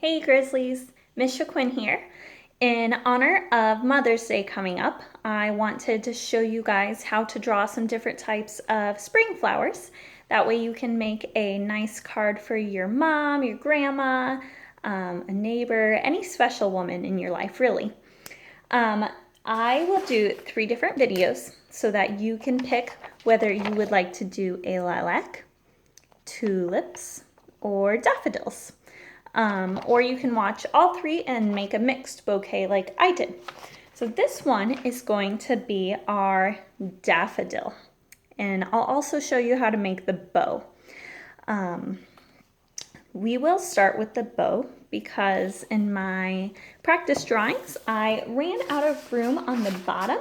Hey Grizzlies, Miss Shaquin here. In honor of Mother's Day coming up, I wanted to show you guys how to draw some different types of spring flowers. That way you can make a nice card for your mom, your grandma, a neighbor, any special woman in your life, really. I will do 3 different videos so that you can pick whether you would like to do a lilac, tulips, or daffodils. Or you can watch all 3 and make a mixed bouquet like I did. So this one is going to be our daffodil. And I'll also show you how to make the bow. We will start with the bow because in my practice drawings, I ran out of room on the bottom.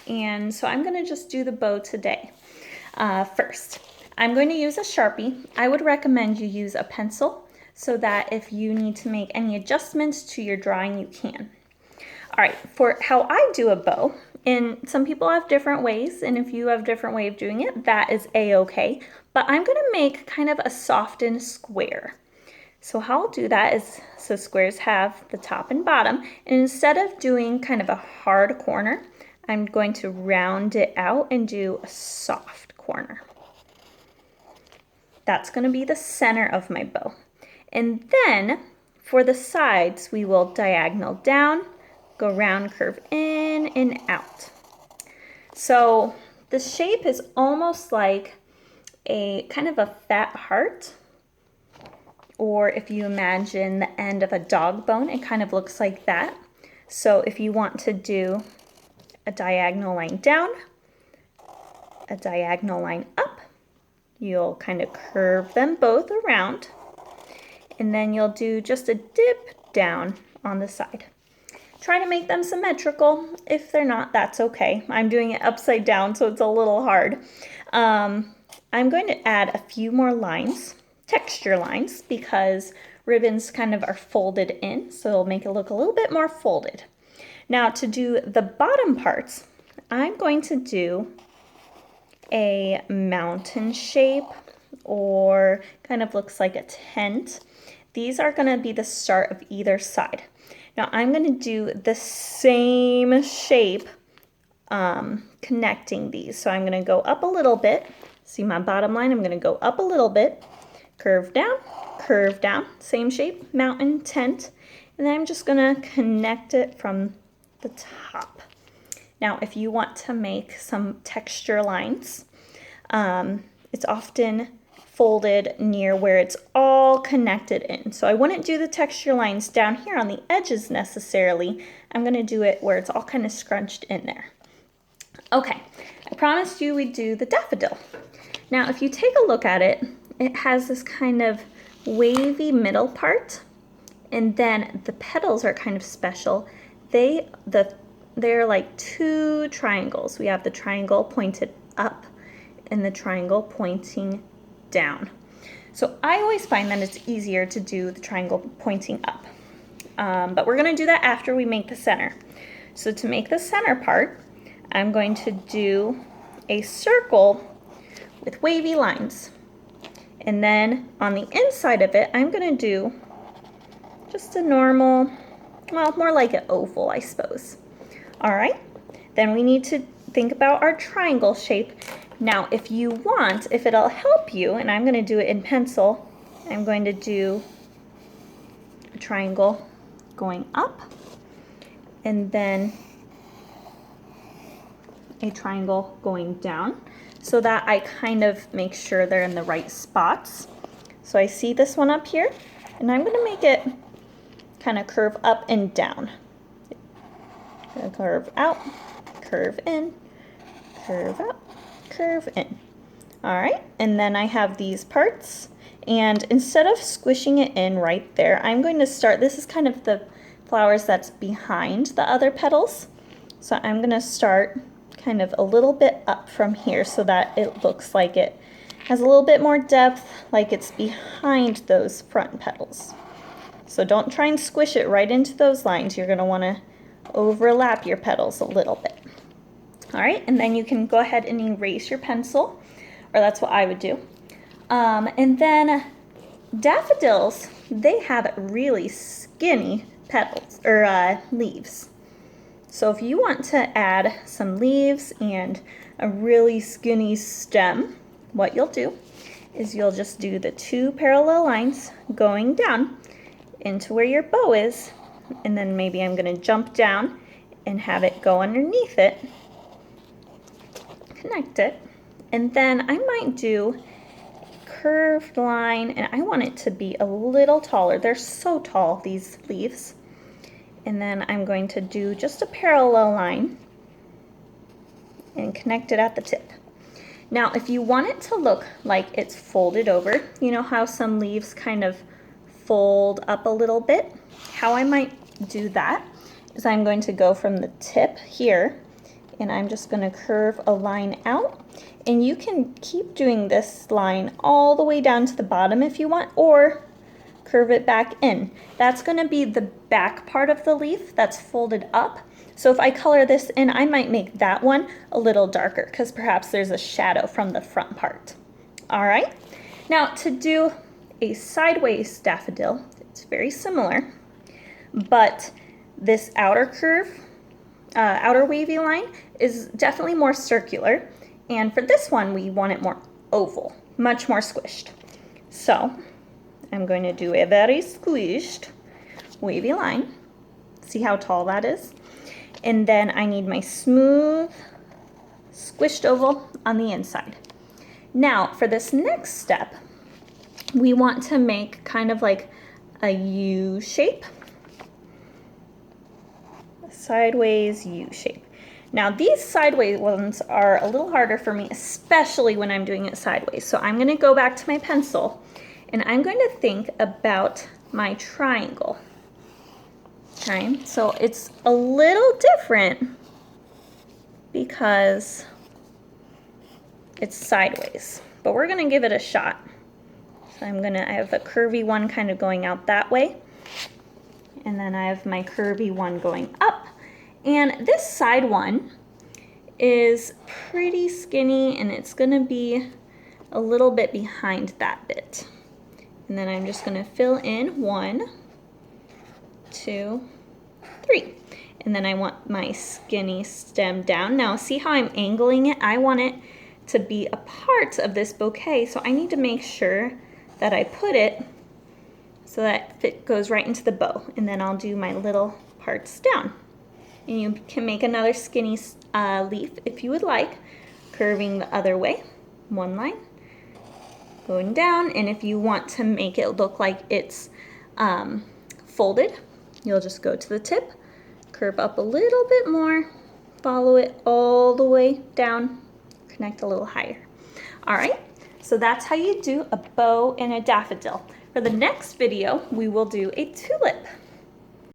And so I'm going to just do the bow today. First, I'm going to use a Sharpie. I would recommend you use a pencil so that if you need to make any adjustments to your drawing, you can. All right, for how I do a bow, and some people have different ways, and if you have a different way of doing it, that is a-okay. But I'm gonna make kind of a softened square. So how I'll do that is, so squares have the top and bottom, and instead of doing kind of a hard corner, I'm going to round it out and do a soft corner. That's gonna be the center of my bow. And then for the sides, we will diagonal down, go round, curve in and out. So the shape is almost like a kind of a fat heart, or if you imagine the end of a dog bone, it kind of looks like that. So if you want to do a diagonal line down, a diagonal line up, you'll kind of curve them both around. And then you'll do just a dip down on the side. Try to make them symmetrical. If they're not, that's okay. I'm doing it upside down, so it's a little hard. I'm going to add a few more lines, texture lines, because ribbons kind of are folded in, so it'll make it look a little bit more folded. Now to do the bottom parts, I'm going to do a mountain shape, or kind of looks like a tent. These are going to be the start of either side. Now I'm going to do the same shape connecting these. So I'm going to go up a little bit. See my bottom line? I'm going to go up a little bit, curve down, same shape, mountain, tent, and then I'm just going to connect it from the top. Now if you want to make some texture lines, it's often folded near where it's all connected in. So I wouldn't do the texture lines down here on the edges necessarily. I'm going to do it where it's all kind of scrunched in there. Okay, I promised you we'd do the daffodil. Now if you take a look at it, it has this kind of wavy middle part, and then the petals are kind of special. They're like 2 triangles. We have the triangle pointed up and the triangle pointing down. So I always find that it's easier to do the triangle pointing up. But we're going to do that after we make the center. So to make the center part, I'm going to do a circle with wavy lines. And then on the inside of it, I'm going to do just a normal, well, more like an oval, I suppose. All right, then we need to think about our triangle shape. Now, if you want, if it'll help you, and I'm going to do it in pencil, I'm going to do a triangle going up, and then a triangle going down, so that I kind of make sure they're in the right spots. So I see this one up here, and I'm going to make it kind of curve up and down. Curve out, curve in, curve out, curve in. All right, and then I have these parts, and instead of squishing it in right there, I'm going to start, this is kind of the flowers that's behind the other petals, so I'm going to start kind of a little bit up from here so that it looks like it has a little bit more depth, like it's behind those front petals. So don't try and squish it right into those lines. You're going to want to overlap your petals a little bit. All right, and then you can go ahead and erase your pencil, or that's what I would do. And then daffodils, they have really skinny petals or leaves. So if you want to add some leaves and a really skinny stem, what you'll do is you'll just do the 2 parallel lines going down into where your bow is, and then maybe I'm going to jump down and have it go underneath it, connect it, and then I might do curved line, and I want it to be a little taller. They're so tall, these leaves. And then I'm going to do just a parallel line and connect it at the tip. Now, if you want it to look like it's folded over, you know how some leaves kind of fold up a little bit? How I might do that is I'm going to go from the tip here, and I'm just going to curve a line out. And you can keep doing this line all the way down to the bottom if you want, or curve it back in. That's going to be the back part of the leaf that's folded up. So if I color this in, I might make that one a little darker because perhaps there's a shadow from the front part. All right. Now to do a sideways daffodil, it's very similar, but this outer curve, outer wavy line is definitely more circular. And for this one, we want it more oval, much more squished. So I'm going to do a very squished wavy line. See how tall that is? And then I need my smooth, squished oval on the inside. Now for this next step, we want to make kind of like a U shape, a sideways U shape. Now these sideways ones are a little harder for me, especially when I'm doing it sideways. So I'm going to go back to my pencil and I'm going to think about my triangle. Okay, so it's a little different because it's sideways, but we're going to give it a shot. So I have the curvy one kind of going out that way, and then I have my curvy one going up. And this side one is pretty skinny, and it's going to be a little bit behind that bit. And then I'm just going to fill in 1, 2, 3. And then I want my skinny stem down. Now see how I'm angling it? I want it to be a part of this bouquet, so I need to make sure that I put it so that it goes right into the bow. And then I'll do my little parts down. And you can make another skinny leaf if you would like, curving the other way, 1 line, going down. And if you want to make it look like it's folded, you'll just go to the tip, curve up a little bit more, follow it all the way down, connect a little higher. All right, so that's how you do a bow and a daffodil. For the next video, we will do a tulip.